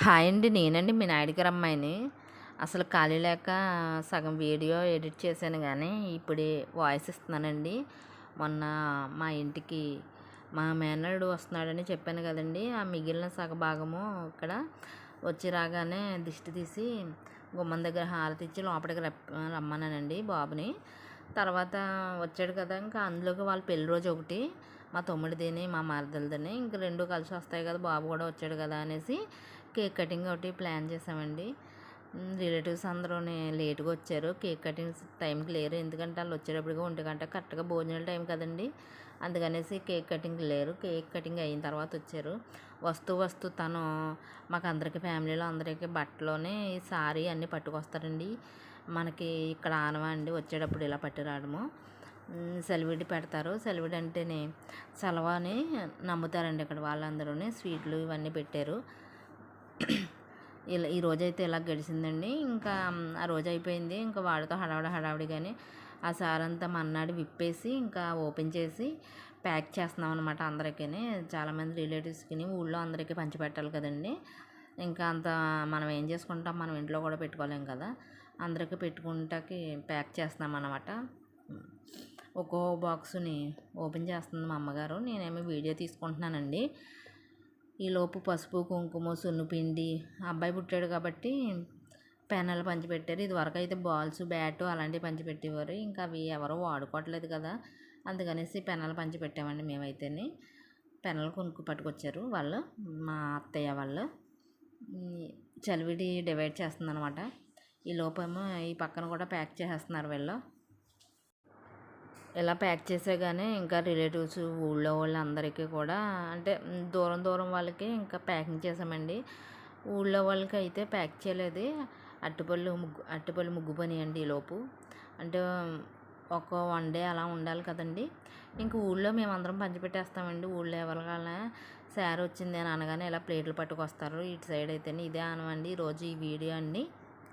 Hi అండి. నేనండి మీ నాయుడు గారి అమ్మాయిని. అసలు ఖాళీ లేక సగం వీడియో ఎడిట్ చేశాను గానీ, ఇప్పుడే వాయిస్ ఇస్తున్నానండి. మొన్న మా ఇంటికి మా మేనల్లుడు వస్తున్నాడని చెప్పాను కదండీ! ఆ మిగిలిన సగభాగము ఇక్కడ వచ్చి రాగానే దిష్టి తీసి గుమ్మం దగ్గర హారతిచ్చి లోపలికి రమ్మన్నానండి బాబుని. తర్వాత వచ్చాడు కదా! ఇంకా అందులోకి వాళ్ళ పెళ్లి రోజు ఒకటి, మా తమ్ముడిదిని, మా మరదలదని ఇంక 2 కలిసి వస్తాయి కదా! బాబు కూడా వచ్చాడు కదా అనేసి కేక్ కటింగ్ ఒకటి ప్లాన్ చేసామండి. రిలేటివ్స్ అందరూని లేట్‌గా వచ్చారు. కేక్ కటింగ్ టైంకి లేరు. ఎందుకంటే ఆళ్ళు వచ్చేటప్పటికి 1 కరెక్ట్‌గా భోజనాల టైం కదండీ! అందుకనేసి కేక్ కటింగ్ లేరు. కేక్ కటింగ్ అయిన తర్వాత వచ్చారు. వస్తూ తను మాకందరికి ఫ్యామిలీలో అందరికి బట్టలోని సారీ అన్నీ పట్టుకొస్తారండి. మనకి ఇక్కడ ఆనవాండి వచ్చేటప్పుడు ఇలా పట్టి రావడము. సెలవిడి పెడతారు. సెలవిడి అంటేనే సలవా అని నమ్ముతారండి ఇక్కడ వాళ్ళందరూని. స్వీట్లు ఇవన్నీ పెట్టారు. ఇలా ఈరోజైతే ఇలా గడిచిందండి. ఇంకా ఆ రోజు అయిపోయింది. ఇంకా వాడితో హడావిడిగాని ఆ సారంతా మన్నాడు విప్పేసి ఇంకా ఓపెన్ చేసి ప్యాక్ చేస్తున్నాం అనమాట అందరికీని. చాలామంది రిలేటివ్స్‌కిని ఊళ్ళో అందరికీ పంచిపెట్టాలి కదండీ! ఇంకా అంత మనం ఏం చేసుకుంటాం, మనం ఇంట్లో కూడా పెట్టుకోలేం కదా! అందరికీ పెట్టుకుంటాకి ప్యాక్ చేస్తున్నాం అనమాట. ఒక్కో బాక్సుని ఓపెన్ చేస్తుంది మా అమ్మగారు. నేనేమో వీడియో తీసుకుంటున్నానండి. ఈలోపు పసుపు, కుంకుమ, సున్నుపిండి, అబ్బాయి పుట్టాడు కాబట్టి పెనాలు పంచిపెట్టారు. ఇదివరకు అయితే బాల్స్, బ్యాటు అలాంటివి పంచిపెట్టేవారు. ఇంకా అవి ఎవరు వాడుకోవట్లేదు కదా! అందుకనేసి పెనాలు పంచిపెట్టామండి మేమైతేని. పెనాలు పట్టుకొచ్చారు వాళ్ళు, మా అత్తయ్య వాళ్ళు. చలివిడి డివైడ్ చేస్తుందనమాట. ఈ లోపేమో ఈ పక్కన కూడా ప్యాక్ చేసేస్తున్నారు వీళ్ళు. ఇలా ప్యాక్ చేసేగానే ఇంకా రిలేటివ్స్ ఊళ్ళో వాళ్ళందరికీ కూడా అంటే దూరం వాళ్ళకి ఇంకా ప్యాకింగ్ చేసామండి. ఊళ్ళో వాళ్ళకి అయితే ప్యాక్ చేయలేదు. అరటిపళ్ళు ముగ్గు పని అండి ఈలోపు. అంటే ఒక 1 డే అలా ఉండాలి కదండి. ఇంక ఊళ్ళో మేమందరం పంచిపెట్టేస్తామండి. ఊళ్ళో ఎవరికైనా శారీ వచ్చింది అని అనగానే ఇలా ప్లేట్లు పట్టుకొస్తారు. ఇటు సైడ్ అయితేనే ఇదే అనవండి ఈరోజు ఈ వీడియో అండి.